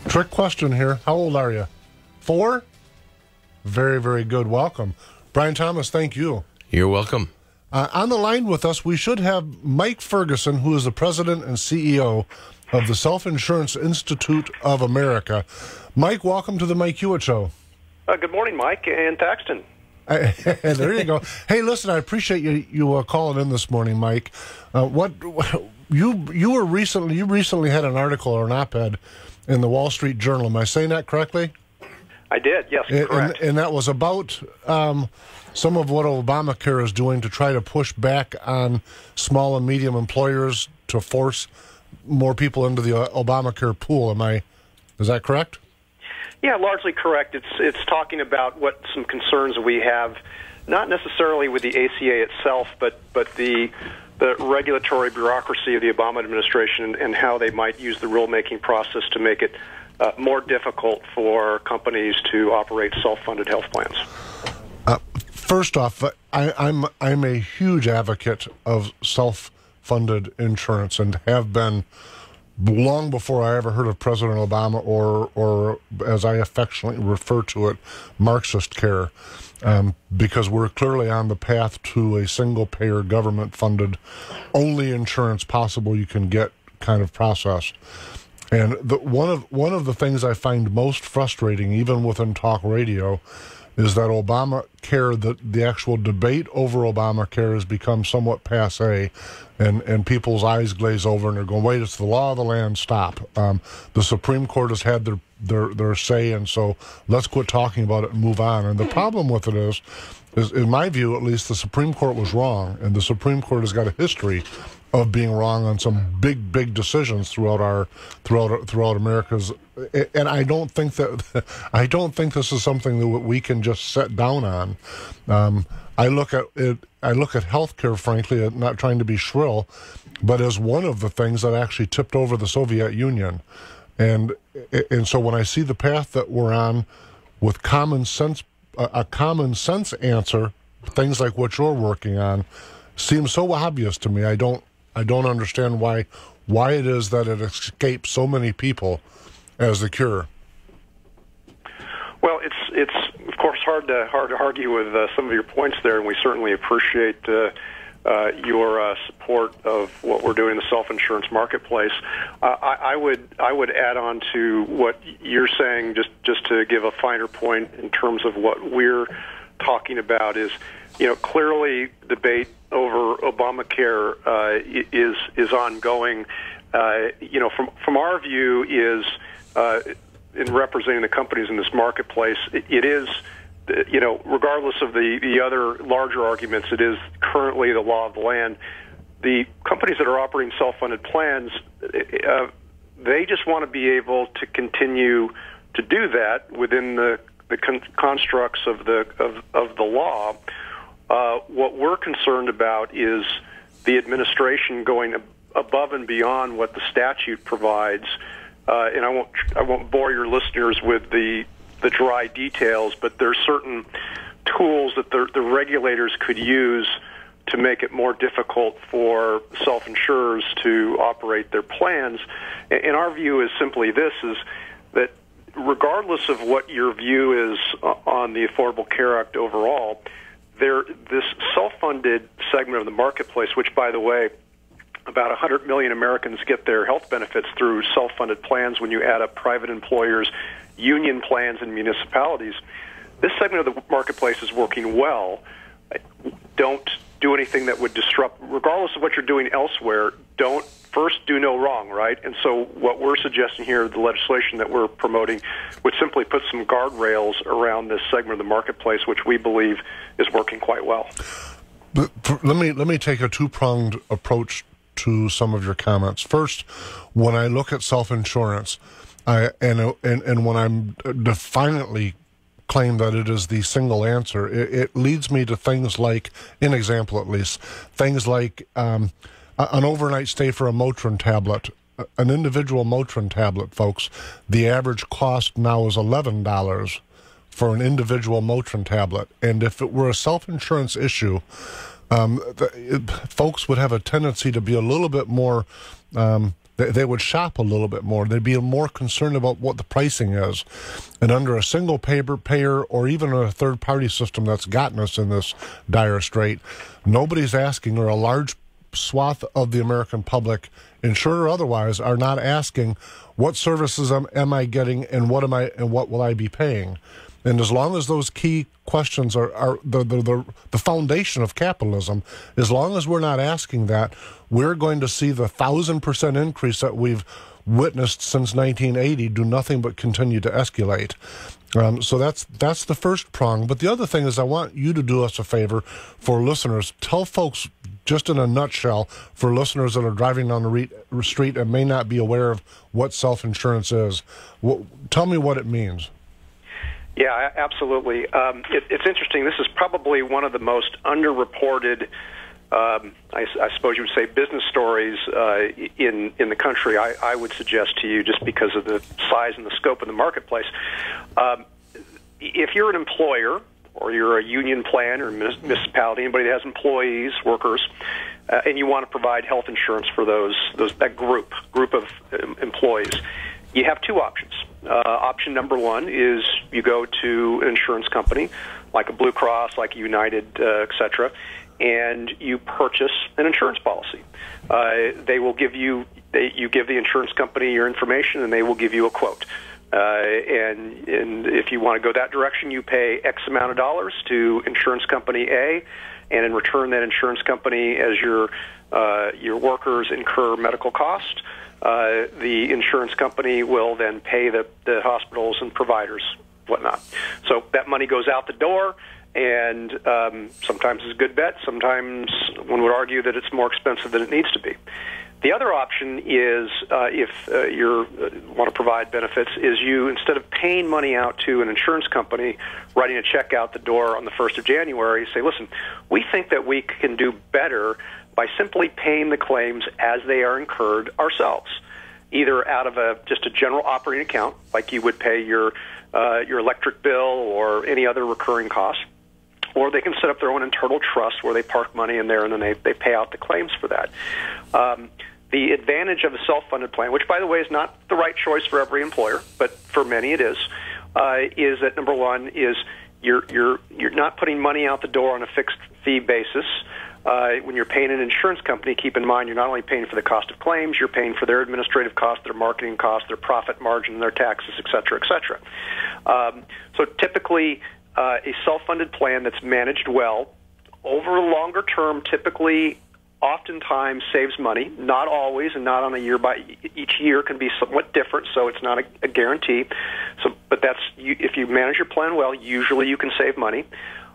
Trick question here. How old are you? 4? Very, very good. Welcome. Brian Thomas, thank you. You're welcome. On the line with us, we should have Mike Ferguson, who is the president and CEO of the Self-Insurance Institute of America. Mike, welcome to the Mike Hewitt Show. Good morning, Mike and Thaxton. There you go. Hey, listen, I appreciate you calling in this morning, Mike. You recently had an article or an op-ed in the Wall Street Journal. Am I saying that correctly? I did, yes, correct. And that was about some of what Obamacare is doing to try to push back on small and medium employers to force more people into the Obamacare pool. Is that correct? Yeah, largely correct. It's talking about what some concerns we have, not necessarily with the ACA itself, but the regulatory bureaucracy of the Obama administration and how they might use the rulemaking process to make it more difficult for companies to operate self-funded health plans. First off, I'm a huge advocate of self-funded insurance and have been long before I ever heard of President Obama or as I affectionately refer to it, Marxist care, because we're clearly on the path to a single-payer, government-funded, only insurance possible you can get kind of process. And one of the things I find most frustrating, even within talk radio, is that Obamacare, the actual debate over Obamacare has become somewhat passé, and people's eyes glaze over and they're going, wait, it's the law of the land, stop. The Supreme Court has had their say, and so let's quit talking about it and move on. And the problem with it is, in my view at least, the Supreme Court was wrong, and the Supreme Court has got a history of being wrong on some big decisions throughout America's, and I don't think this is something that we can just set down on. I look at healthcare, frankly, not trying to be shrill, but as one of the things that actually tipped over the Soviet Union, and so when I see the path that we're on with common sense, a common sense answer, things like what you're working on, seems so obvious to me. I don't understand why it is that it escapes so many people as the cure. Well, it's of course hard to argue with some of your points there, and we certainly appreciate your support of what we're doing in the self-insurance marketplace. I would add on to what you're saying, just to give a finer point in terms of what we're talking about is, clearly debate over Obamacare is ongoing. From our view is in representing the companies in this marketplace, it is, regardless of the other larger arguments, it is currently the law of the land. The companies that are operating self-funded plans, they just want to be able to continue to do that within the constructs of the law. What we're concerned about is the administration going above and beyond what the statute provides. And I won't bore your listeners with the dry details, but there's certain tools that the regulators could use to make it more difficult for self-insurers to operate their plans. And our view is simply this, is that regardless of what your view is on the Affordable Care Act overall, this self-funded segment of the marketplace, which, by the way, about 100 million Americans get their health benefits through self-funded plans when you add up private employers, union plans, and municipalities. This segment of the marketplace is working well. Don't do anything that would disrupt, regardless of what you're doing elsewhere, first do no wrong, right? And so what we're suggesting here, the legislation that we're promoting, would simply put some guardrails around this segment of the marketplace, which we believe is working quite well. But let me take a two-pronged approach to some of your comments. First, when I look at self-insurance, and when I'm defiantly claim that it is the single answer, it leads me to things like, an example at least, things like an overnight stay for a Motrin tablet. An individual Motrin tablet, folks, the average cost now is $11 for an individual Motrin tablet. And if it were a self-insurance issue, folks would have a tendency to be a little bit more they would shop a little bit more. They'd be more concerned about what the pricing is. And under a single payer or even a third-party system that's gotten us in this dire strait, nobody's asking, or a large swath of the American public, insured or otherwise, are not asking, what services am I getting and what will I be paying? And as long as those key questions are the foundation of capitalism, as long as we're not asking that, we're going to see the 1,000% increase that we've witnessed since 1980 do nothing but continue to escalate. So that's the first prong. But the other thing is, I want you to do us a favor for listeners. Tell folks, just in a nutshell, for listeners that are driving down the street and may not be aware of what self-insurance is, tell me what it means. Yeah, absolutely. It's interesting. This is probably one of the most underreported, I suppose you would say, business stories in the country, I would suggest to you, just because of the size and the scope of the marketplace. If you're an employer, or you're a union plan or municipality, anybody that has employees, workers, and you want to provide health insurance for that group of employees, you have two options. Option number one is you go to an insurance company, like a Blue Cross, like a United, etc., and you purchase an insurance policy. They will give you give the insurance company your information, and they will give you a quote. And if you want to go that direction, you pay X amount of dollars to insurance company A, and in return, that insurance company, as your workers incur medical cost, the insurance company will then pay the hospitals and providers, whatnot. So that money goes out the door, and sometimes it's a good bet. Sometimes one would argue that it's more expensive than it needs to be. The other option is, if you want to provide benefits, is you, instead of paying money out to an insurance company, writing a check out the door on the 1st of January, say, listen, we think that we can do better by simply paying the claims as they are incurred ourselves, either out of just a general operating account, like you would pay your electric bill or any other recurring cost, or they can set up their own internal trust where they park money in there and then they pay out the claims for that. The advantage of a self-funded plan, which, by the way, is not the right choice for every employer, but for many it is that, number one, is you're not putting money out the door on a fixed fee basis. When you're paying an insurance company, keep in mind you're not only paying for the cost of claims, you're paying for their administrative costs, their marketing costs, their profit margin, their taxes, et cetera, et cetera. So typically, a self-funded plan that's managed well over a longer term typically oftentimes saves money, not always, and not on a year by each year can be somewhat different, so it's not a guarantee. But if you manage your plan well, usually you can save money.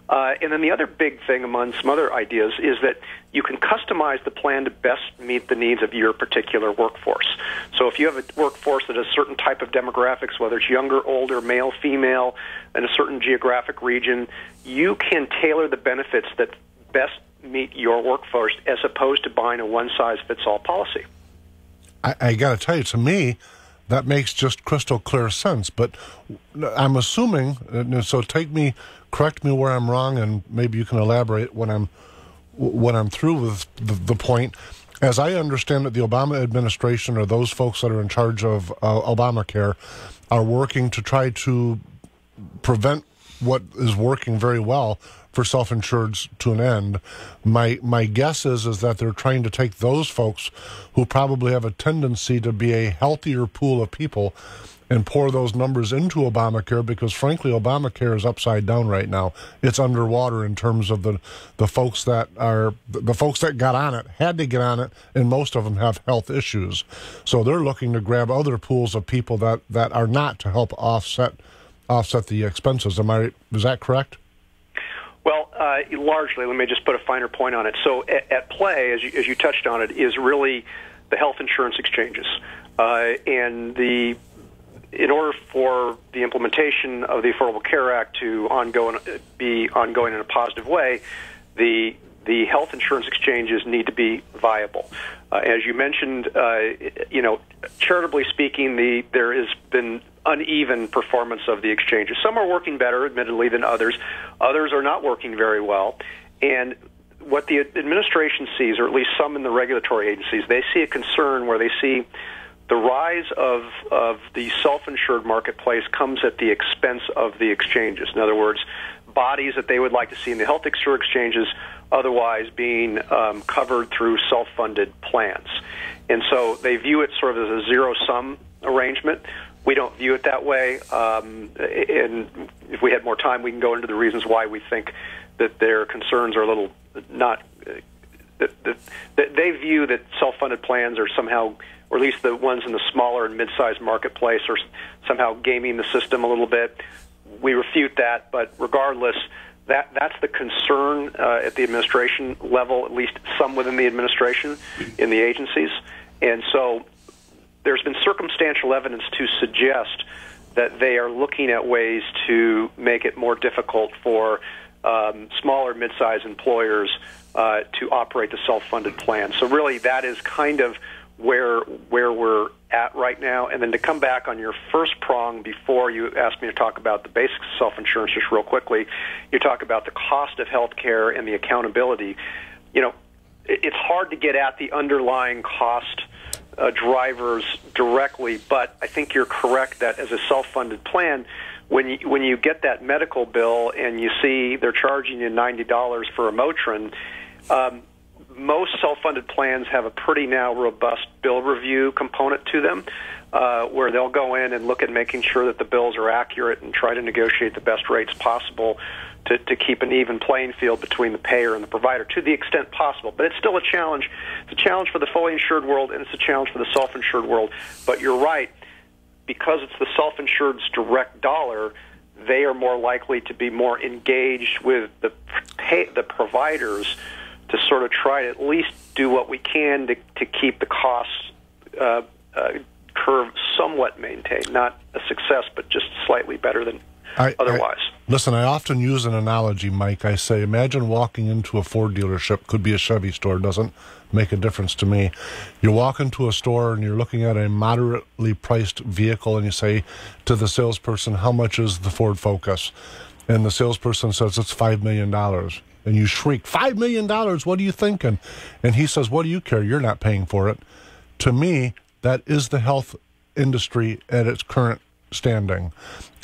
And then the other big thing among some other ideas is that you can customize the plan to best meet the needs of your particular workforce. So if you have a workforce that has a certain type of demographics, whether it's younger, older, male, female, in a certain geographic region, you can tailor the benefits that best meet your workforce as opposed to buying a one-size-fits-all policy. I got to tell you, to me, that makes just crystal clear sense. But I'm assuming, so correct me where I'm wrong, and maybe you can elaborate when I'm through with the point. As I understand it, the Obama administration, or those folks that are in charge of Obamacare, are working to try to prevent what is working very well for self-insureds to an end. My guess is that they're trying to take those folks who probably have a tendency to be a healthier pool of people and pour those numbers into Obamacare, because frankly Obamacare is upside down right now. It's underwater in terms of the folks that got on it, had to get on it, and most of them have health issues. So they're looking to grab other pools of people that are not, to help offset the expenses. Is that correct? Well, largely, let me just put a finer point on it. So at play, as you touched on it, is really the health insurance exchanges. And in order for the implementation of the Affordable Care Act to be ongoing in a positive way, the health insurance exchanges need to be viable. As you mentioned, charitably speaking, there has been uneven performance of the exchanges. Some are working better, admittedly, than others. Others are not working very well. And what the administration sees, or at least some in the regulatory agencies, they see a concern where they see the rise of the self-insured marketplace comes at the expense of the exchanges. In other words, bodies that they would like to see in the health insurer exchanges otherwise being covered through self-funded plans. And so they view it sort of as a zero-sum arrangement. We don't view it that way. And if we had more time, we can go into the reasons why we think that their concerns are a little not... that they view that self-funded plans are somehow, or at least the ones in the smaller and mid-sized marketplace, are somehow gaming the system a little bit. We refute that, but regardless, that's the concern at the administration level, at least some within the administration, in the agencies. And so there's been circumstantial evidence to suggest that they are looking at ways to make it more difficult for smaller, mid-sized employers to operate the self-funded plan. So really, that is kind of where we're at right now. And then to come back on your first prong, before you asked me to talk about the basics of self-insurance, just real quickly, you talk about the cost of health care and the accountability. You know, it's hard to get at the underlying cost drivers directly, but I think you're correct that as a self-funded plan, when you get that medical bill and you see they're charging you $90 for a Motrin, most self-funded plans have a pretty now robust bill review component to them, where they'll go in and look at making sure that the bills are accurate and try to negotiate the best rates possible to keep an even playing field between the payer and the provider to the extent possible. But it's still a challenge. It's a challenge for the fully insured world, and it's a challenge for the self-insured world. But you're right, because it's the self-insured's direct dollar, they are more likely to be more engaged with the providers to sort of try to at least do what we can to keep the cost curve somewhat maintained. Not a success, but just slightly better than otherwise. Listen, I often use an analogy, Mike. I say, imagine walking into a Ford dealership, could be a Chevy store, doesn't make a difference to me. You walk into a store and you're looking at a moderately priced vehicle and you say to the salesperson, how much is the Ford Focus? And the salesperson says, it's $5 million. And you shriek, $5 million, what are you thinking? And he says, what do you care? You're not paying for it. To me, that is the health industry at its current standing.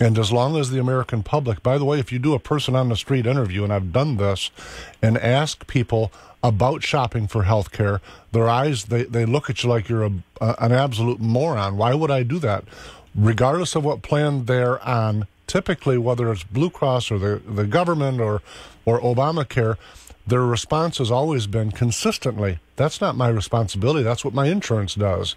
And as long as the American public, by the way, if you do a person on the street interview, and I've done this, and ask people about shopping for health care, their eyes, they look at you like you're an absolute moron. Why would I do that? Regardless of what plan they're on, typically, whether it's Blue Cross or the government or Obamacare, their response has always been consistently, that's not my responsibility, that's what my insurance does.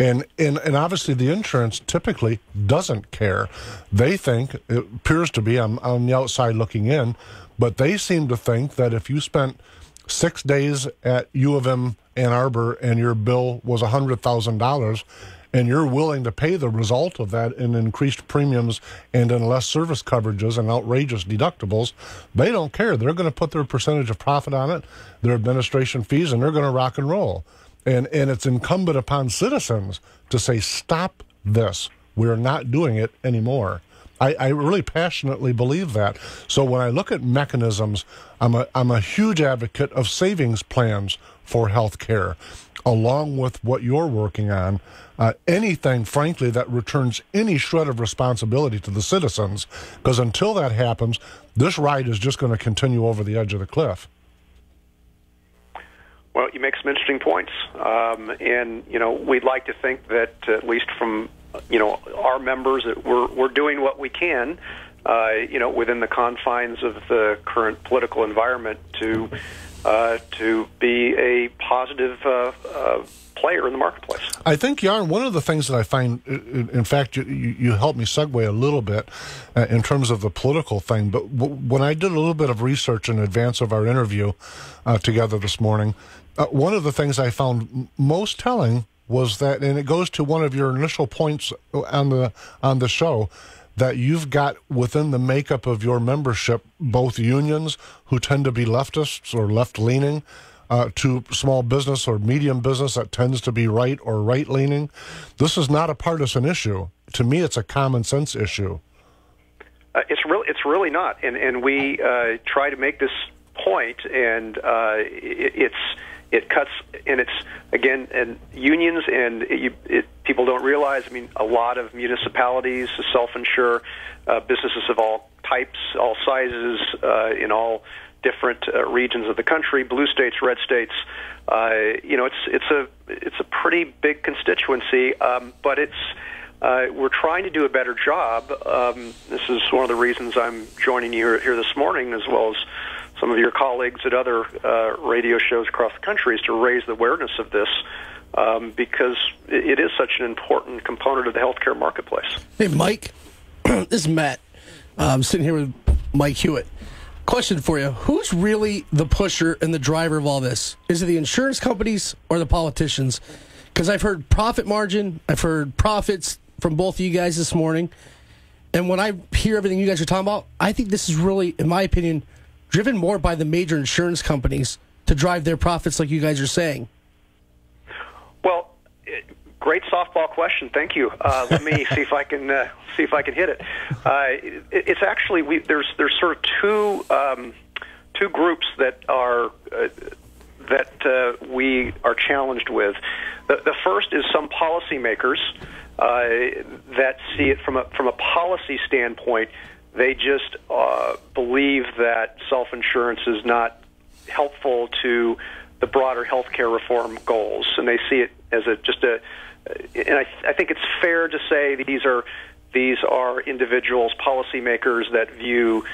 And obviously the insurance typically doesn't care. They think, it appears to be, I'm on the outside looking in, but they seem to think that if you spent 6 days at U of M Ann Arbor and your bill was $100,000, and you're willing to pay the result of that in increased premiums and in less service coverages and outrageous deductibles, they don't care. They're going to put their percentage of profit on it, their administration fees, and they're going to rock and roll. And it's incumbent upon citizens to say, stop this. We're not doing it anymore. I really passionately believe that. So when I look at mechanisms, I'm a huge advocate of savings plans for health care, along with what you're working on. Anything, frankly, that returns any shred of responsibility to the citizens, because until that happens, this ride is just going to continue over the edge of the cliff. Well, you make some interesting points, and we'd like to think that at least from our members that we're doing what we can, within the confines of the current political environment to be a positive player in the marketplace. I think, Jan, one of the things that I find, in fact, you helped me segue a little bit in terms of the political thing, but when I did a little bit of research in advance of our interview together this morning, one of the things I found most telling was that, and it goes to one of your initial points on the show, that you've got within the makeup of your membership both unions who tend to be leftists or left-leaning, to small business or medium business that tends to be right or right-leaning. This is not a partisan issue. To me, it's a common sense issue. It's really not, and we try to make this point, and it cuts, and it's again, and unions, and people don't realize. I mean, a lot of municipalities self-insure, businesses of all types, all sizes, in all different regions of the country, blue states, red states. It's a pretty big constituency, but we're trying to do a better job. This is one of the reasons I'm joining you here this morning, as well as some of your colleagues at other radio shows across the country, is to raise the awareness of this, because it is such an important component of the healthcare marketplace. Hey, Mike, this is Matt. I'm sitting here with Mike Hewitt. Question for you. Who's really the pusher and the driver of all this? Is it the insurance companies or the politicians? Because I've heard profit margin, I've heard profits from both of you guys this morning, and when I hear everything you guys are talking about, I think this is really, in my opinion, driven more by the major insurance companies to drive their profits, like you guys are saying. Well, great softball question. Thank you. Let me see if I can hit it. It's actually there's sort of two groups that we are challenged with. The first is some policymakers that see it from a policy standpoint. They just believe that self-insurance is not helpful to the broader healthcare reform goals, and they see it as and I think it's fair to say that these are individuals, policymakers that view,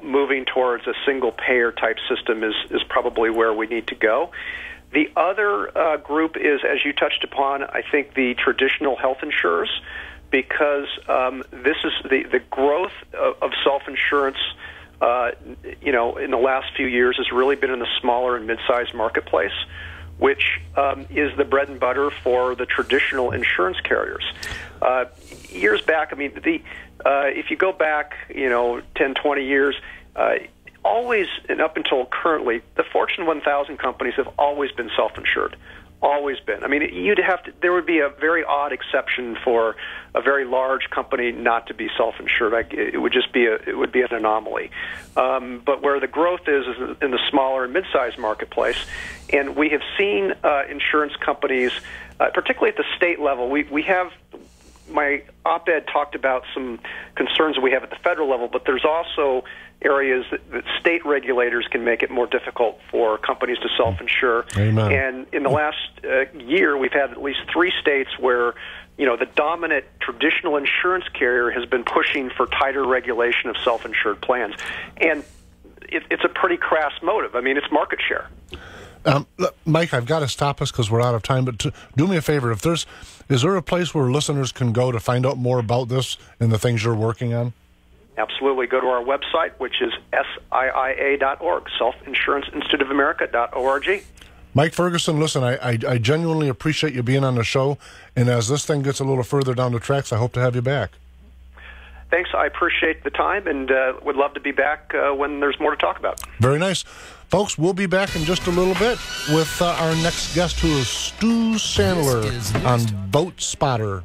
moving towards a single payer type system is probably where we need to go. The other group is, as you touched upon, I think the traditional health insurers, because this is the growth of self-insurance, in the last few years has really been in the smaller and mid-sized marketplace, which is the bread and butter for the traditional insurance carriers. Years back, I mean, if you go back, 10, 20 years, always and up until currently, the Fortune 1000 companies have always been self-insured. Always been. I mean, there would be a very odd exception for a very large company not to be self-insured. It would be an anomaly. But where the growth is in the smaller and mid-sized marketplace, and we have seen insurance companies, particularly at the state level. We have, my op-ed talked about some concerns that we have at the federal level, but there's also areas that state regulators can make it more difficult for companies to self-insure. Amen. And in the last year, we've had at least 3 states where, the dominant traditional insurance carrier has been pushing for tighter regulation of self-insured plans. And it's a pretty crass motive. I mean, it's market share. Look, Mike, I've got to stop us because we're out of time, but do me a favor. Is there a place where listeners can go to find out more about this and the things you're working on? Absolutely. Go to our website, which is SIIA.org, selfinsurancinstituteofamerica.org. Mike Ferguson, listen, I genuinely appreciate you being on the show, and as this thing gets a little further down the tracks, I hope to have you back. Thanks. I appreciate the time, and would love to be back when there's more to talk about. Very nice. Folks, we'll be back in just a little bit with our next guest, who is Stu Sandler on VoteSpotter.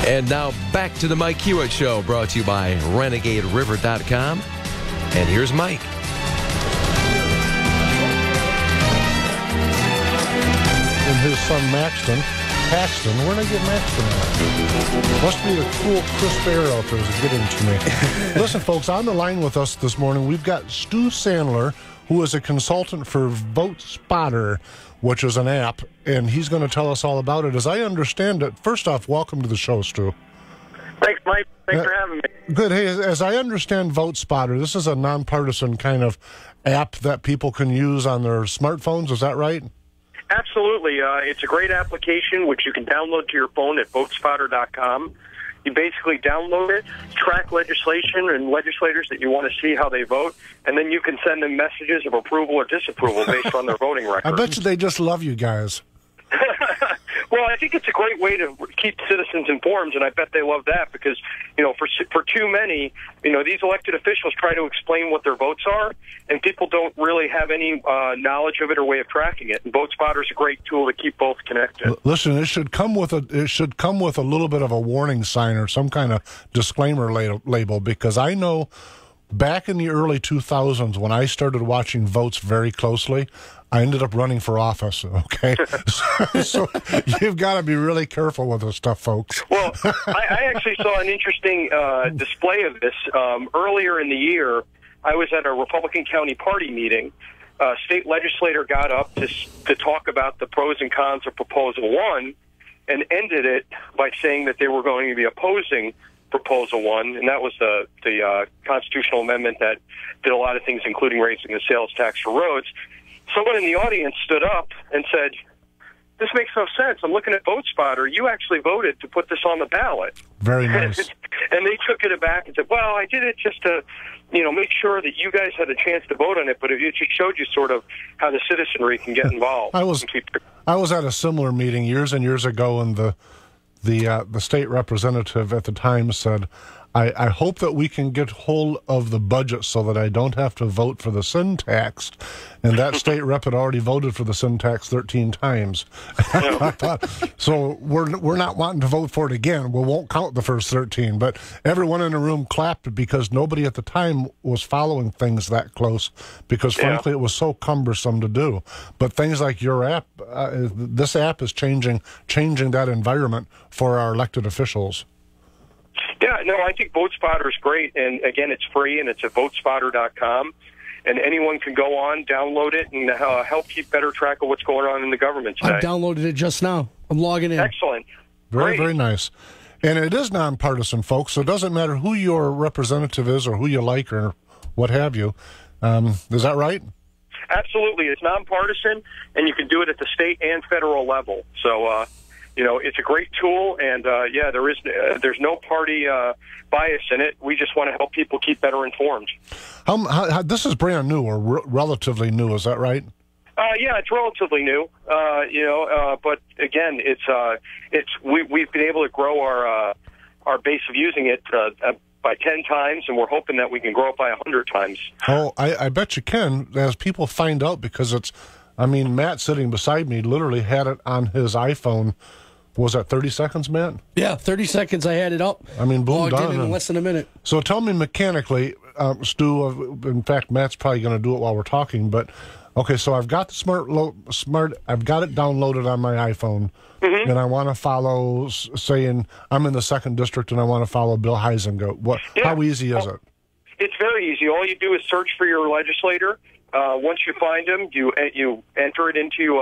And now back to the Mike Hewitt Show, brought to you by RenegadeRiver.com. And here's Mike. And his son Paxton. Where'd I get Maxton at? Must be the cool, crisp air out there is getting to me. Listen, folks, on the line with us this morning, we've got Stu Sandler, who is a consultant for VoteSpotter, which is an app, and he's going to tell us all about it. As I understand it, first off, welcome to the show, Stu. Thanks, Mike. Thanks for having me. Good. Hey, as I understand VoteSpotter, this is a nonpartisan kind of app that people can use on their smartphones. Is that right? Absolutely. It's a great application, which you can download to your phone at votespotter.com. You basically download it, track legislation and legislators that you want to see how they vote, and then you can send them messages of approval or disapproval based on their voting record. I bet you they just love you guys. Well, I think it's a great way to keep citizens informed, and I bet they love that because, for too many, these elected officials try to explain what their votes are, and people don't really have any knowledge of it or way of tracking it. And VoteSpotter is a great tool to keep both connected. Listen, it should come with a little bit of a warning sign or some kind of disclaimer label, because I know back in the early 2000s, when I started watching votes very closely, I ended up running for office, okay? so you've got to be really careful with this stuff, folks. Well, I actually saw an interesting display of this. Earlier in the year, I was at a Republican County Party meeting. A state legislator got up to talk about the pros and cons of Proposal 1 and ended it by saying that they were going to be opposing Proposal 1, and that was the constitutional amendment that did a lot of things, including raising the sales tax for roads. Someone in the audience stood up and said, "This makes no sense. I'm looking at VoteSpotter. You actually voted to put this on the ballot." Very nice. And they took it aback and said, "Well, I did it just to, make sure that you guys had a chance to vote on it, but it just showed you sort of how the citizenry can get involved." I was at a similar meeting years and years ago, and the state representative at the time said, I hope that we can get hold of the budget so that I don't have to vote for the sin tax. And that state rep had already voted for the sin tax 13 times. I thought, so we're not wanting to vote for it again. We won't count the first 13. But everyone in the room clapped because nobody at the time was following things that close because, frankly, it was so cumbersome to do. But things like your app, this app is changing that environment for our elected officials. Yeah, no, I think VoteSpotter is great, and again, it's free, and it's at votespotter.com, and anyone can go on, download it, and help keep better track of what's going on in the government today. I downloaded it just now. I'm logging in. Excellent. Very, great. very nice. And it is nonpartisan, folks, so it doesn't matter who your representative is or who you like or what have you. Is that right? Absolutely. It's nonpartisan, and you can do it at the state and federal level. So, it's a great tool, and there's no party bias in it. We just want to help people keep better informed. How this is brand new or relatively new? Is that right? Yeah, it's relatively new. But again, we've been able to grow our base of using it by 10 times, and we're hoping that we can grow it by 100 times. Oh, I bet you can, as people find out, because Matt sitting beside me literally had it on his iPhone. Was that 30 seconds, Matt? Yeah, 30 seconds I had it up. Boom, logged done. in less than a minute. So tell me mechanically, Stu, in fact, Matt's probably going to do it while we're talking, but okay, so I've got the I've got it downloaded on my iPhone, and I want to follow, saying I'm in the 2nd District and I want to follow Bill Huizenga. How easy is it? It's very easy. All you do is search for your legislator. Once you find him, you enter it into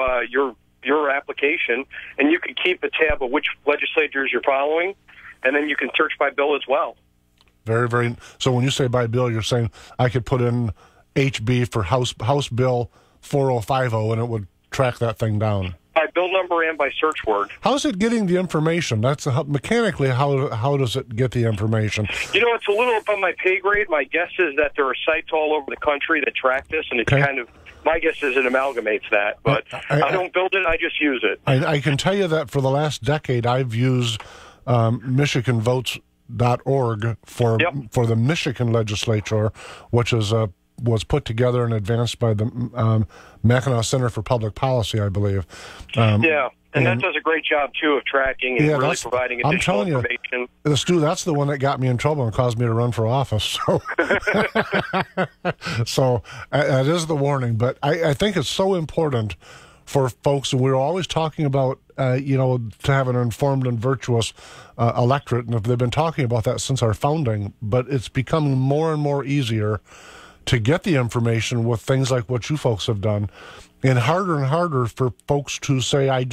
your application, and you can keep a tab of which legislators you're following, and then you can search by bill as well. Very, very. So when you say by bill, you're saying I could put in HB for House Bill 4050, and it would track that thing down. By bill number and by search word. How's it getting the information? That's mechanically, how does it get the information? It's a little above my pay grade. My guess is that there are sites all over the country that track this, and it's kind of, my guess is it amalgamates that. But I don't build it, I just use it. I can tell you that for the last decade, I've used MichiganVotes.org for the Michigan legislature, which is was put together and advanced by the Mackinac Center for Public Policy, I believe. And that does a great job, too, of tracking and really providing additional information. Stu, that's the one that got me in trouble and caused me to run for office. So that is the warning. But I think it's so important for folks, and we're always talking about, to have an informed and virtuous electorate, and they've been talking about that since our founding, but it's becoming more and more easier to get the information with things like what you folks have done, and harder for folks to say, I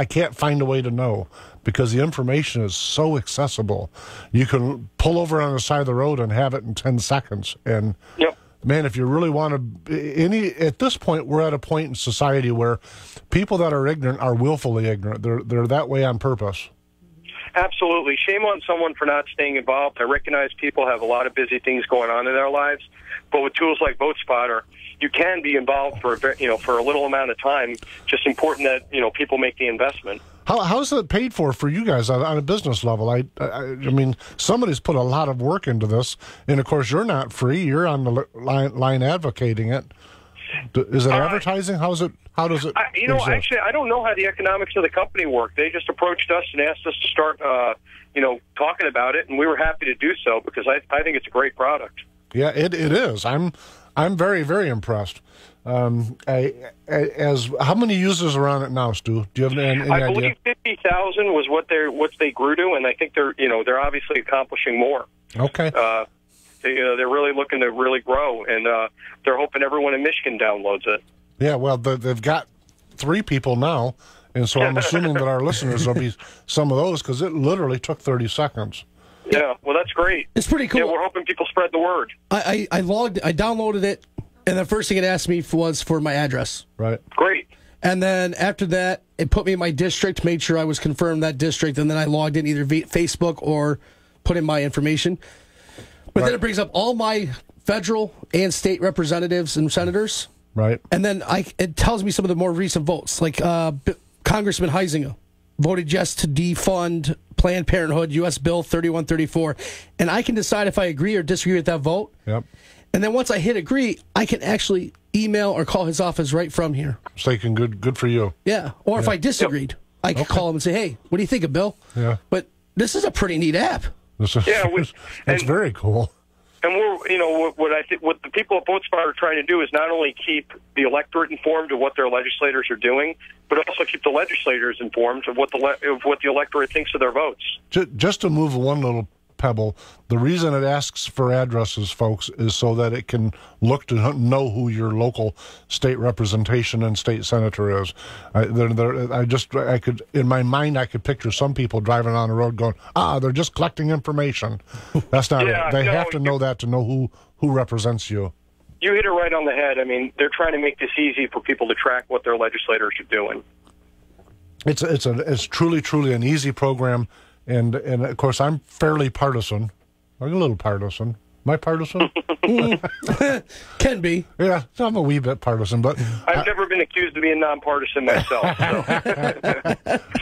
can't find a way to know, because the information is so accessible. You can pull over on the side of the road and have it in 10 seconds. And man, if you really want to, at this point, we're at a point in society where people that are ignorant are willfully ignorant. They're that way on purpose. Absolutely. Shame on someone for not staying involved. I recognize people have a lot of busy things going on in their lives, but with tools like VoteSpotter, you can be involved for a little amount of time. Just important that people make the investment. How's it paid for you guys on a business level? I mean, somebody's put a lot of work into this, and of course, you're not free. You're on the line advocating it. Is it advertising? How does it? Actually, I don't know how the economics of the company work. They just approached us and asked us to start, talking about it, and we were happy to do so because I think it's a great product. Yeah, it is. I'm very, very impressed. As how many users are on it now, Stu? Do you have any idea? I believe 50,000 was what they grew to, and I think they're obviously accomplishing more. Okay. They're really looking to really grow, and they're hoping everyone in Michigan downloads it. Yeah, well, they've got 3 people now, and so I'm assuming that our listeners will be some of those because it literally took 30 seconds. Yeah, well, that's great. It's pretty cool. Yeah, we're hoping people spread the word. I downloaded it, and the first thing it asked me was for my address. Right. Great. And then after that, it put me in my district, made sure I was confirmed that district, and then I logged in either via Facebook or put in my information. But then it brings up all my federal and state representatives and senators. Right. And then it tells me some of the more recent votes, like Congressman Heisinger voted yes to defund Planned Parenthood, U.S. Bill 3134. And I can decide if I agree or disagree with that vote. Yep. And then once I hit agree, I can actually email or call his office right from here. So you can good for you. Yeah. Or if I disagreed, I could call him and say, hey, what do you think of Bill? Yeah. But this is a pretty neat app. It's very cool. And what the people at VoteSpotter are trying to do is not only keep the electorate informed of what their legislators are doing, but also keep the legislators informed of what the electorate thinks of their votes. Just to move one little pebble, the reason it asks for addresses, folks, is so that it can look to know who your local state representation and state senator is. I could, in my mind, I could picture some people driving on the road going, they're just collecting information. That's not it. They have to know that to know who represents you. You hit it right on the head. I mean, they're trying to make this easy for people to track what their legislators are doing. It's truly an easy program. And of course, I'm fairly partisan. I'm a little partisan. Am I partisan? Can be. Yeah, I'm a wee bit partisan, but I've never been accused of being nonpartisan myself. So.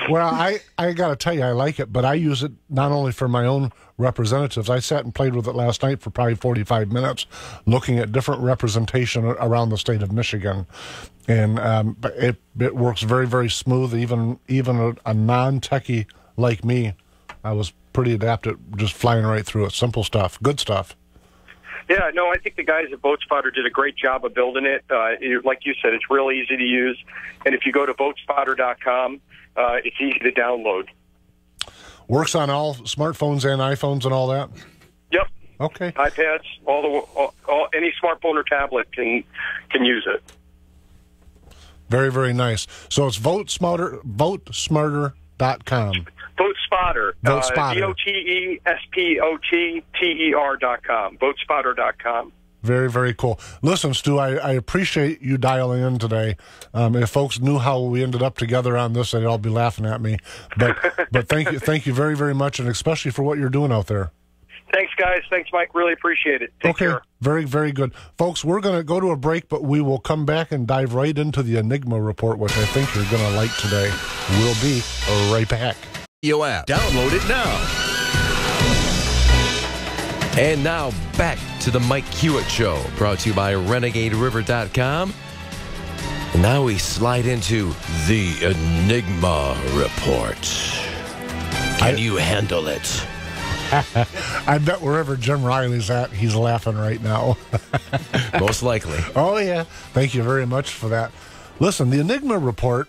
Well, I got to tell you, I like it, but I use it not only for my own representatives. I sat and played with it last night for probably 45 minutes, looking at different representation around the state of Michigan, and it works very, very smooth. Even a non-techie like me, I was pretty adept at just flying right through it. Simple stuff, good stuff. Yeah, no, I think the guys at VoteSpotter did a great job of building it. Like you said, it's real easy to use. And if you go to votespotter.com, it's easy to download. Works on all smartphones and iPhones and all that? Yep. Okay. iPads, all any smartphone or tablet can use it. Very, very nice. So it's votesmarter.com. VoteSpotter. VoteSpotter. VoteSpotter.com. VoteSpotter.com. Very, very cool. Listen, Stu, I appreciate you dialing in today. If folks knew how we ended up together on this, they'd all be laughing at me. But thank you very, very much, and especially for what you're doing out there. Thanks, guys. Thanks, Mike. Really appreciate it. Take care. Very, very good. Folks, we're going to go to a break, but we will come back and dive right into the Enigma Report, which I think you're going to like today. We'll be right back. Yo app. Download it now. And now back to the Mike Hewitt Show, brought to you by RenegadeRiver.com. And now we slide into the Enigma Report. Can you handle it? I bet wherever Jim Riley's at, he's laughing right now. Most likely. Oh, yeah. Thank you very much for that. Listen, the Enigma Report,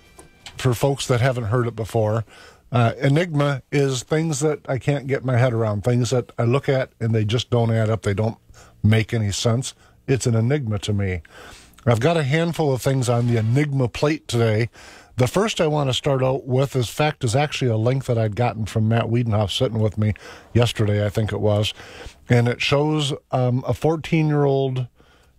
for folks that haven't heard it before, Enigma is things that I can't get my head around, things that I look at and they just don't add up. They don't make any sense. It's an enigma to me. I've got a handful of things on the Enigma plate today. The first I want to start out with is actually a link that I'd gotten from Matt Wiedenhoff sitting with me yesterday, I think it was. And it shows a 14-year-old,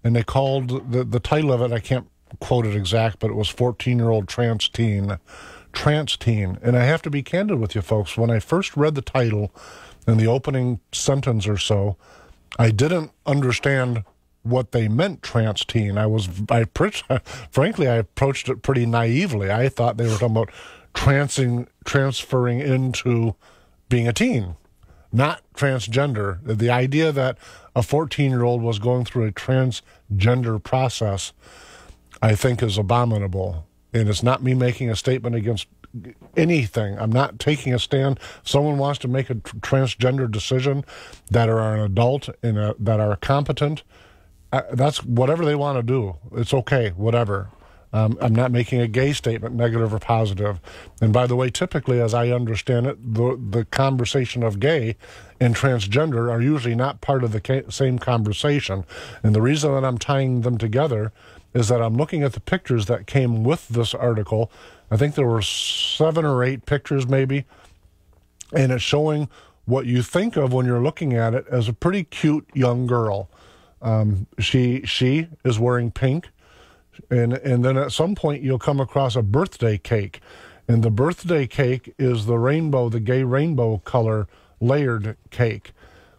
and they called, the title of it, I can't quote it exact, but it was 14-year-old trans teen. And I have to be candid with you folks. When I first read the title in the opening sentence or so, I didn't understand what they meant, trans teen. Frankly, I approached it pretty naively. I thought they were talking about transferring into being a teen, not transgender. The idea that a 14-year-old was going through a transgender process, I think, is abominable. And it's not me making a statement against anything. I'm not taking a stand. Someone wants to make a transgender decision that are an adult and that are competent. That's whatever they want to do. It's okay, whatever. I'm not making a gay statement, negative or positive. And by the way, typically, as I understand it, the conversation of gay and transgender are usually not part of the same conversation. And the reason that I'm tying them together is that I'm looking at the pictures that came with this article. I think there were 7 or 8 pictures maybe, and it's showing what you think of when you're looking at it as a pretty cute young girl. She is wearing pink. And then at some point you'll come across a birthday cake. And the birthday cake is the rainbow, the gay rainbow color layered cake,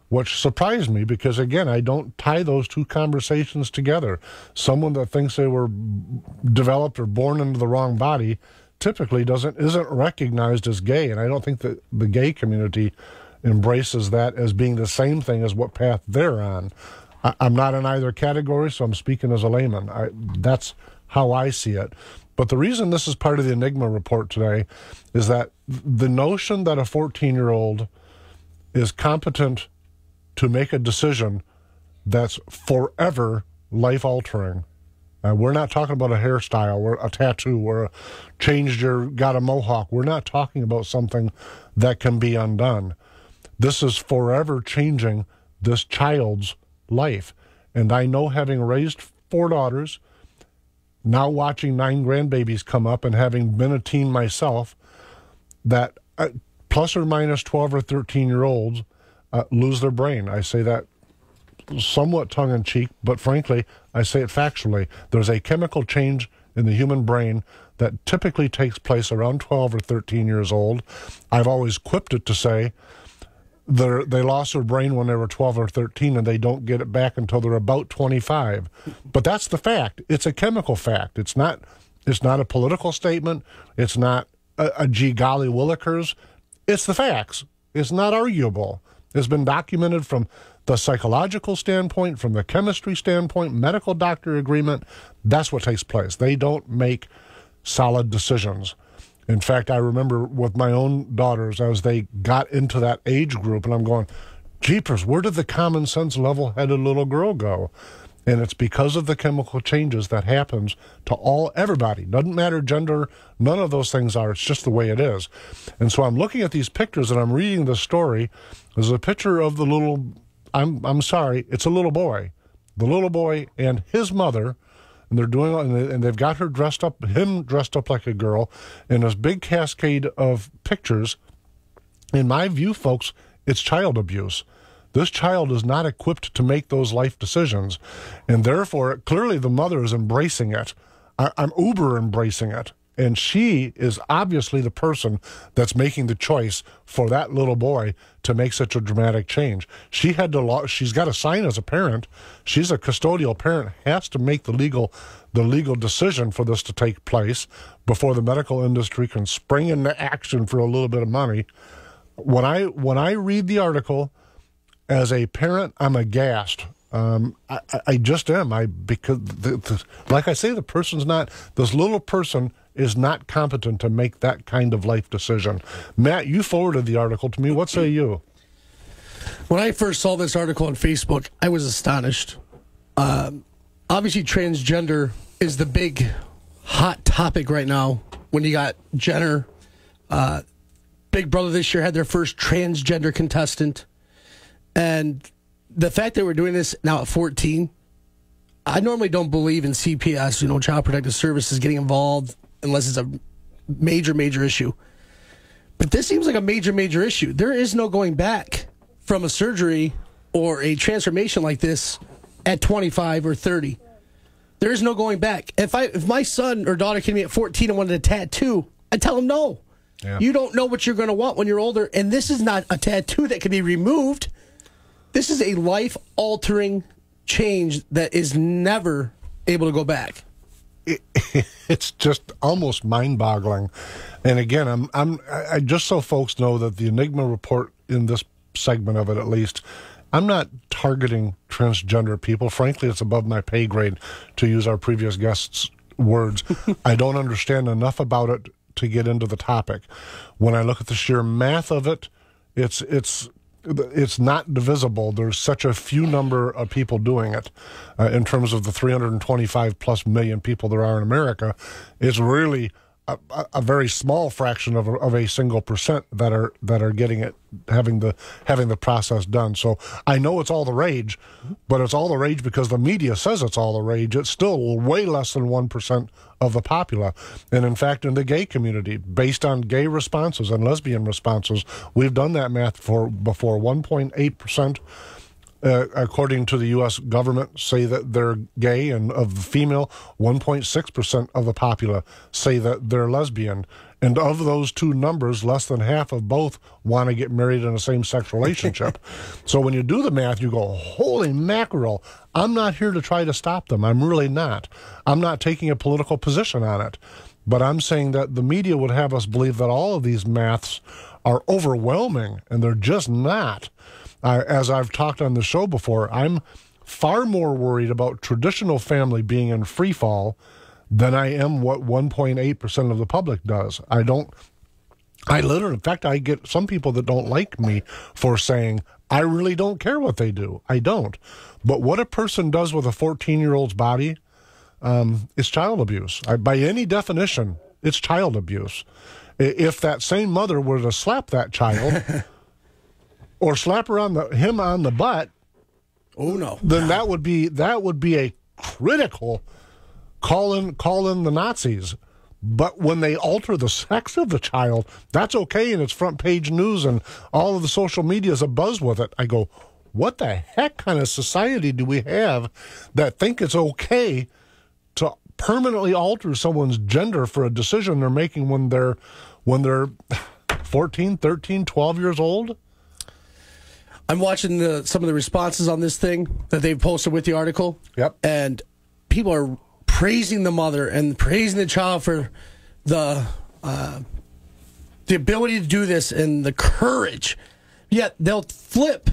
which surprised me because, again, I don't tie those two conversations together. Someone that thinks they were developed or born into the wrong body typically isn't recognized as gay. And I don't think that the gay community embraces that as being the same thing as what path they're on. I'm not in either category, so I'm speaking as a layman. That's how I see it. But the reason this is part of the Enigma Report today is that the notion that a 14-year-old is competent to make a decision that's forever life-altering. We're not talking about a hairstyle, or a tattoo, or got a mohawk. We're not talking about something that can be undone. This is forever changing this child's life. And I know, having raised 4 daughters, now watching 9 grandbabies come up, and having been a teen myself, that plus or minus 12 or 13-year-olds lose their brain. I say that somewhat tongue-in-cheek, but frankly, I say it factually. There's a chemical change in the human brain that typically takes place around 12 or 13 years old. I've always quipped it to say they lost their brain when they were 12 or 13, and they don't get it back until they're about 25. But that's the fact. It's a chemical fact. It's not a political statement. It's not a gee golly willikers. It's the facts. It's not arguable. It's been documented from the psychological standpoint, from the chemistry standpoint, medical doctor agreement. That's what takes place. They don't make solid decisions. In fact, I remember with my own daughters, as they got into that age group, and I'm going, jeepers, where did the common sense level-headed little girl go? And it's because of the chemical changes that happens to everybody. Doesn't matter gender, none of those things are. It's just the way it is. And so I'm looking at these pictures and I'm reading the story. There's a picture of the little, I'm sorry, it's a little boy. The little boy and his mother, and they're doing, and they've got him dressed up like a girl, in this big cascade of pictures. In my view, folks, it's child abuse. This child is not equipped to make those life decisions, and therefore, clearly the mother is embracing it. I'm uber embracing it, and she is obviously the person that's making the choice for that little boy to make such a dramatic change. She's got to sign as a parent. She's a custodial parent, has to make the legal decision for this to take place before the medical industry can spring into action for a little bit of money. When I read the article, as a parent, I'm aghast. I just am. Because like I say, this little person is not competent to make that kind of life decision. Matt, you forwarded the article to me. What say you? When I first saw this article on Facebook, I was astonished. Obviously, transgender is the big hot topic right now. When you got Jenner, Big Brother this year had their first transgender contestant. And the fact that we're doing this now at 14, I normally don't believe in CPS, Child Protective Services, getting involved unless it's a major, major issue. But this seems like a major, major issue. There is no going back from a surgery or a transformation like this at 25 or 30. There is no going back. If my son or daughter came to me at 14 and wanted a tattoo, I'd tell them no. Yeah. You don't know what you're going to want when you're older, and this is not a tattoo that can be removed. This is a life-altering change that is never able to go back. It's just almost mind-boggling. And again, I just so folks know that the Enigma Report, in this segment of it at least, I'm not targeting transgender people. Frankly, it's above my pay grade, to use our previous guest's words. I don't understand enough about it to get into the topic. When I look at the sheer math of it, it's not divisible. There's such a few number of people doing it in terms of the 325 plus million people there are in America. It's really a very small fraction of a single percent that are getting it, having the process done. So I know it's all the rage, but it's all the rage because the media says it's all the rage. It's still way less than 1% of the populace. And in fact, in the gay community, based on gay responses and lesbian responses, we've done that math before. 1.8%. According to the U.S. government, say that they're gay, and of the female, 1.6% of the populace say that they're lesbian. And of those two numbers, less than half of both want to get married in a same-sex relationship. So when you do the math, you go, holy mackerel, I'm not here to try to stop them. I'm really not. I'm not taking a political position on it. But I'm saying that the media would have us believe that all of these maths are overwhelming, and they're just not. As I've talked on the show before, I'm far more worried about traditional family being in free fall than I am what 1.8% of the public does. In fact, I get some people that don't like me for saying, I really don't care what they do. I don't. But what a person does with a 14-year-old's body is child abuse. By any definition, it's child abuse. If that same mother were to slap that child... or slap her him on the butt. Oh no! Then that would be a critical call in the Nazis. But when they alter the sex of the child, that's okay, and it's front page news, and all of the social media is abuzz with it. I go, what the heck kind of society do we have that think it's okay to permanently alter someone's gender for a decision they're making when they're 14, 13, 12 years old? I'm watching some of the responses on this thing that they've posted with the article. Yep. And people are praising the mother and praising the child for the ability to do this and the courage. Yet they'll flip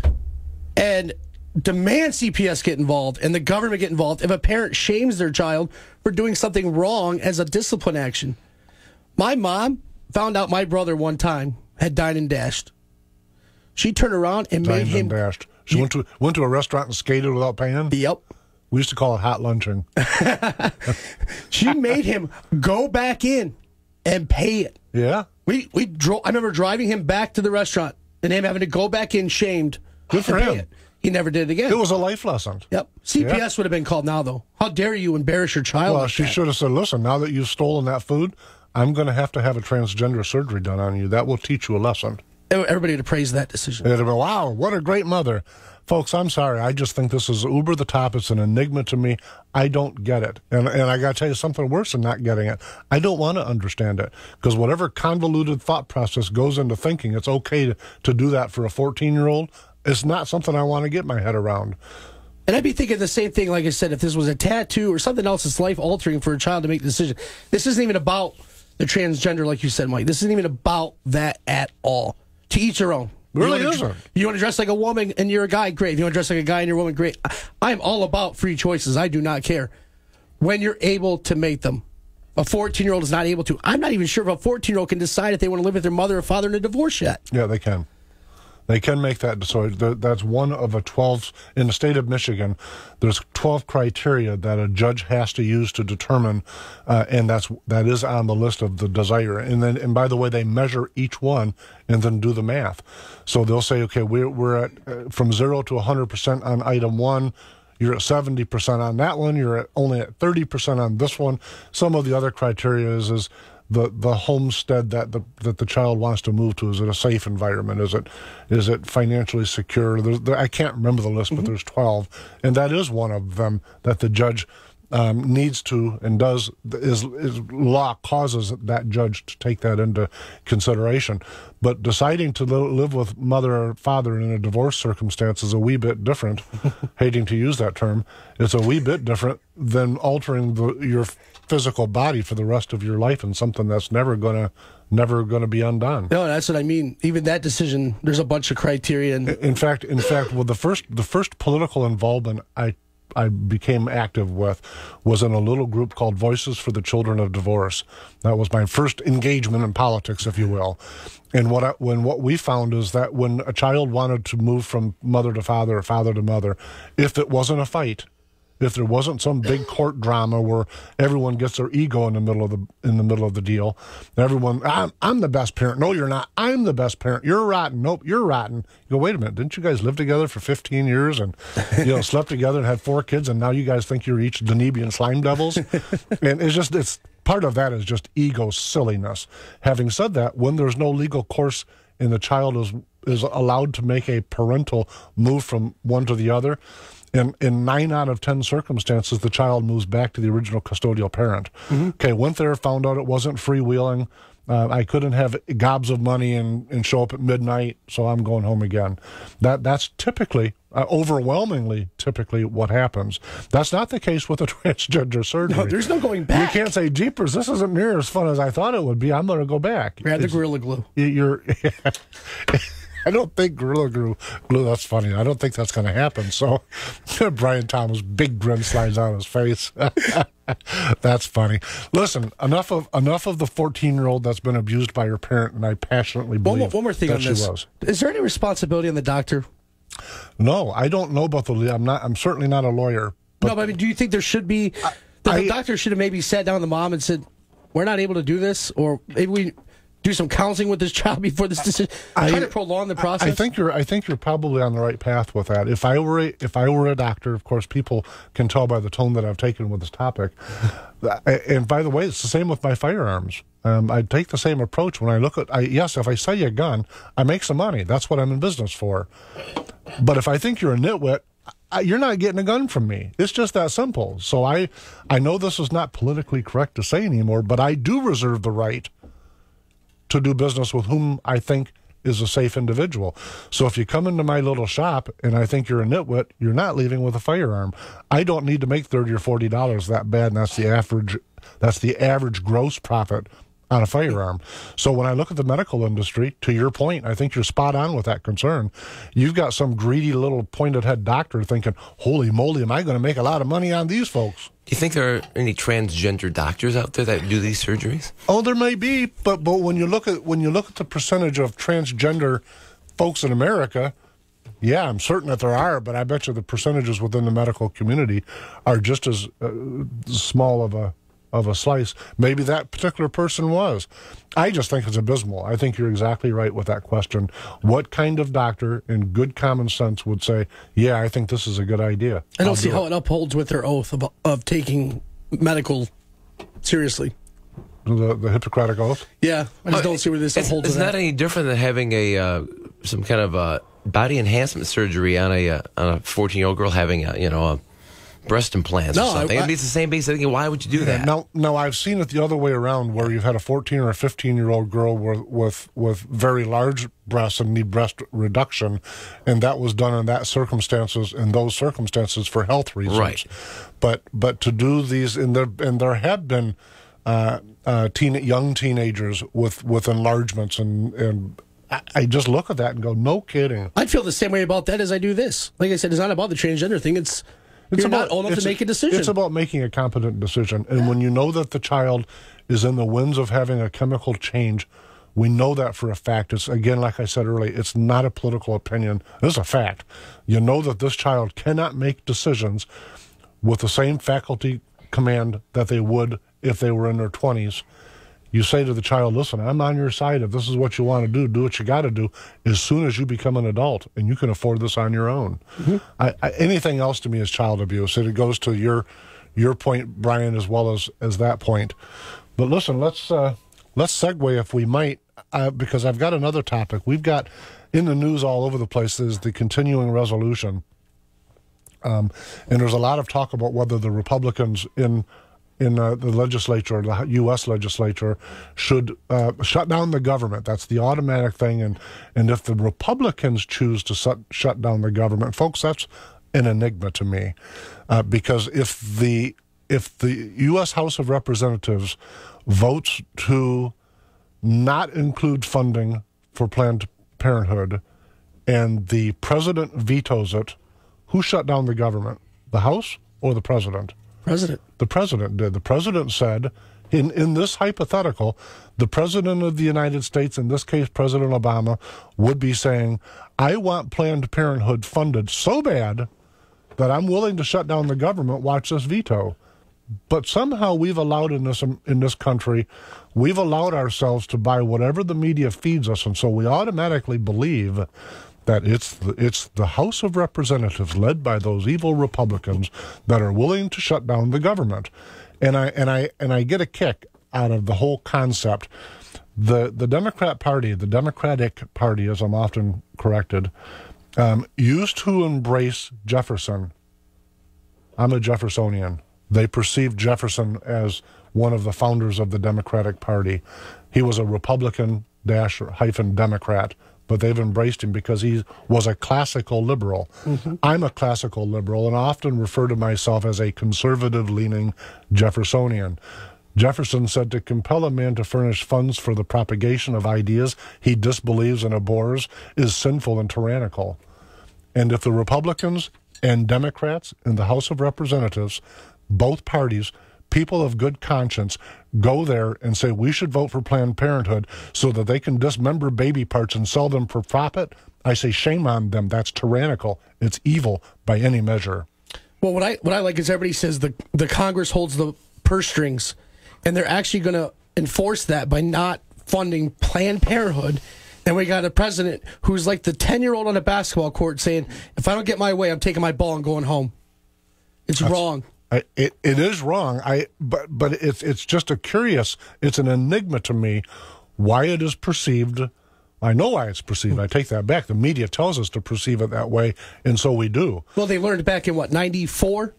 and demand CPS get involved and the government get involved if a parent shames their child for doing something wrong as a discipline action. My mom found out my brother one time had dined and dashed. She turned around and made him... dashed. She went to a restaurant and skated without paying? Yep. We used to call it hot lunching. She made him go back in and pay it. Yeah? I remember driving him back to the restaurant and him having to go back in shamed. Good for him. It. He never did it again. It was a life lesson. Yep. CPS would have been called now, though. How dare you embarrass your child? Well, she should have said, listen, now that you've stolen that food, I'm going to have a transgender surgery done on you. That will teach you a lesson. Everybody would have praised that decision. It'd have been, wow, what a great mother. Folks, I'm sorry. I just think this is uber the top. It's an enigma to me. I don't get it. And I got to tell you something worse than not getting it. I don't want to understand it. Because whatever convoluted thought process goes into thinking it's okay to do that for a 14-year-old, it's not something I want to get my head around. And I'd be thinking the same thing, like I said, if this was a tattoo or something else that's life-altering for a child to make the decision. This isn't even about the transgender, like you said, Mike. This isn't even about that at all. To each their own. Really isn't. You want to dress like a woman and you're a guy, great. If you want to dress like a guy and you're a woman, great. I'm all about free choices. I do not care. When you're able to make them. A 14-year-old is not able to. I'm not even sure if a 14-year-old can decide if they want to live with their mother or father in a divorce yet. Yeah, they can. They can make that. So that's one of the 12 in the state of Michigan. There's 12 criteria that a judge has to use to determine, and that is on the list of the desire. And by the way, they measure each one and then do the math. So they'll say, okay, we're at from 0 to 100% on item 1. You're at 70% on that one. You're only at 30% on this one. Some of the other criteria is the homestead that the child wants to move to. Is it a safe environment? Is it financially secure? I can't remember the list, but there's 12, and that is one of them that the judge needs to and does. Is law causes that judge to take that into consideration. But deciding to live with mother or father in a divorce circumstance is a wee bit different. Hating to use that term, it's a wee bit different than altering your physical body for the rest of your life and something that's never gonna be undone. No, that's what I mean. Even that decision, there's a bunch of criteria. In fact, well, the first political involvement I I became active with was in a little group called Voices for the Children of Divorce. That was my first engagement in politics, if you will. And what we found is that when a child wanted to move from mother to father or father to mother, if it wasn't a fight, if there wasn't some big court drama where everyone gets their ego in the middle of the deal, everyone, I'm the best parent. No, you're not. I'm the best parent. You're rotten. Nope, you're rotten. You go, wait a minute. Didn't you guys live together for 15 years and slept together and had 4 kids, and now you guys think you're each Danubian slime devils? And it's part of that is just ego silliness. Having said that, when there's no legal course and the child is allowed to make a parental move from one to the other, in 9 out of 10 circumstances, the child moves back to the original custodial parent. Mm-hmm. Okay, went there, found out it wasn't freewheeling. I couldn't have gobs of money and show up at midnight, so I'm going home again. That's typically, overwhelmingly, what happens. That's not the case with a transgender surgery. No, there's no going back. You can't say, jeepers, this isn't near as fun as I thought it would be. I'm going to go back. Grab the Gorilla Glue. I don't think Gorilla Glue, that's funny. I don't think that's going to happen. So Brian Thomas' big grin slides on his face. That's funny. Listen, enough of the 14-year-old that's been abused by her parent, and I passionately believe one more thing on this. Is there any responsibility on the doctor? No, I don't know about I'm certainly not a lawyer. But I mean, do you think there should be, the doctor should have maybe sat down with the mom and said, we're not able to do this, or maybe we do some counseling with this child before this decision, try to prolong the process? I think you're probably on the right path with that. If I were a doctor, of course, people can tell by the tone that I've taken with this topic. And by the way, it's the same with my firearms. I take the same approach when I look at. Yes, if I sell you a gun, I make some money. That's what I'm in business for. But if I think you're a nitwit, you're not getting a gun from me. It's just that simple. So I know this is not politically correct to say anymore, but I do reserve the right to do business with whom I think is a safe individual. So if you come into my little shop and I think you're a nitwit, you're not leaving with a firearm. I don't need to make $30 or $40 that bad, and that's the average gross profit on a firearm. So when I look at the medical industry, to your point, I think you're spot on with that concern. You've got some greedy little pointed head doctor thinking, holy moly, am I going to make a lot of money on these folks? Do you think there are any transgender doctors out there that do these surgeries? Oh, there may be, but when you look at the percentage of transgender folks in America, yeah, I'm certain that there are, but I bet you the percentages within the medical community are just as small of a slice. Maybe that particular person was. I just think it's abysmal. I think you're exactly right with that question. What kind of doctor in good common sense would say, yeah, I think this is a good idea? I don't see how it upholds with their oath of taking medical seriously. The Hippocratic Oath? Yeah, I just don't see where this upholds with that. It's not any different than having some kind of body enhancement surgery on a 14-year-old girl having a breast implants or something. It's the same basic thing. Why would you do that? No, I've seen it the other way around, where you've had a 14 or a 15-year-old girl with very large breasts and need breast reduction, and that was done in those circumstances for health reasons. Right. But to do these, and there have been young teenagers with enlargements, and I just look at that and go, no kidding. I'd feel the same way about that as I do this. Like I said, it's not about the transgender thing. You're not old enough to make a decision. It's about making a competent decision. And when you know that the child is in the winds of having a chemical change, we know that for a fact. It's, again, like I said earlier, it's not a political opinion. It's a fact. You know that this child cannot make decisions with the same faculty command that they would if they were in their 20s. You say to the child, listen, I'm on your side. If this is what you want to do what you got to do as soon as you become an adult, and you can afford this on your own. Mm-hmm. Anything else to me is child abuse. And it goes to your point, Brian, as well as that point. But listen, let's segue, if we might, because I've got another topic. We've got in the news all over the place is the continuing resolution. And there's a lot of talk about whether the Republicans in the legislature, the U.S. legislature, should shut down the government. That's the automatic thing. And if the Republicans choose to shut down the government, folks, that's an enigma to me. Because if the U.S. House of Representatives votes to not include funding for Planned Parenthood and the president vetoes it, who shut down the government? The House or the president? President. The president did. The president said, in this hypothetical, the president of the United States, in this case President Obama, would be saying, I want Planned Parenthood funded so bad that I'm willing to shut down the government. Watch this veto. But somehow we've allowed in this country, we've allowed ourselves to buy whatever the media feeds us, and so we automatically believe that it's the House of Representatives led by those evil Republicans that are willing to shut down the government. And I get a kick out of the whole concept. The Democrat Party, the Democratic Party, as I'm often corrected, used to embrace Jefferson. I'm a Jeffersonian. They perceived Jefferson as one of the founders of the Democratic Party. He was a Republican-Democrat, but they've embraced him because he was a classical liberal. Mm-hmm. I'm a classical liberal and often refer to myself as a conservative-leaning Jeffersonian. Jefferson said to compel a man to furnish funds for the propagation of ideas he disbelieves and abhors is sinful and tyrannical. And if the Republicans and Democrats in the House of Representatives, both parties, people of good conscience, go there and say we should vote for Planned Parenthood so that they can dismember baby parts and sell them for profit, I say shame on them. That's tyrannical. It's evil by any measure. Well, what I like is everybody says the Congress holds the purse strings, and they're actually going to enforce that by not funding Planned Parenthood. And we got a president who's like the 10-year-old on a basketball court saying, if I don't get my way, I'm taking my ball and going home. That's wrong. It is wrong. But it's just it's an enigma to me why it is perceived. I know why it's perceived. I take that back. The media tells us to perceive it that way, and so we do. Well, they learned back in, 94?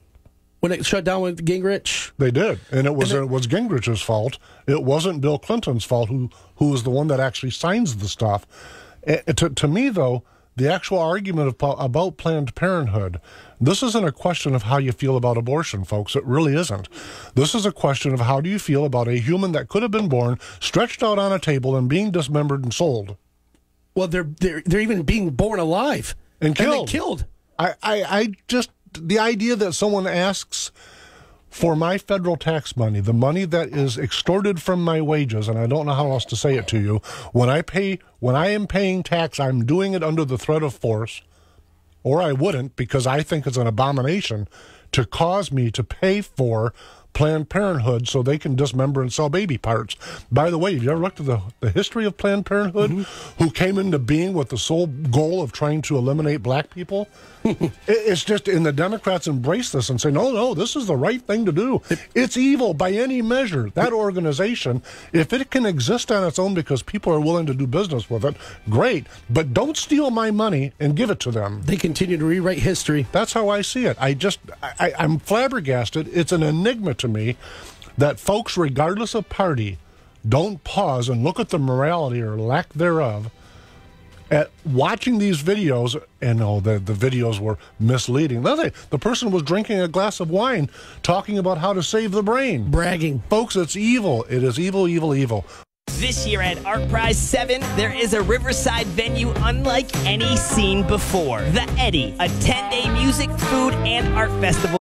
When it shut down with Gingrich? They did, and it was Gingrich's fault. It wasn't Bill Clinton's fault, who was the one that actually signs the stuff. To me, though, the actual argument about Planned Parenthood, this isn't a question of how you feel about abortion, folks. It really isn't. This is a question of how do you feel about a human that could have been born, stretched out on a table, and being dismembered and sold. Well, they're even being born alive and killed. And killed. I just, the idea that someone asks for my federal tax money, the money that is extorted from my wages, and I don't know how else to say it to you, when I am paying tax, I'm doing it under the threat of force, or I wouldn't, because I think it's an abomination to cause me to pay for Planned Parenthood so they can dismember and sell baby parts. By the way, have you ever looked at the history of Planned Parenthood, who came into being with the sole goal of trying to eliminate black people? It's just, and the Democrats embrace this and say, no, this is the right thing to do. It's evil by any measure. That organization, if it can exist on its own because people are willing to do business with it, great. But don't steal my money and give it to them. They continue to rewrite history. That's how I see it. I'm flabbergasted. It's an enigma to me that folks, regardless of party, don't pause and look at the morality or lack thereof at watching these videos. And the videos were misleading. The person was drinking a glass of wine talking about how to save the brain. Bragging. Folks, it's evil. It is evil, evil, evil. This year at Art Prize 7, there is a Riverside venue unlike any seen before. The Eddy, a 10-day music, food, and art festival.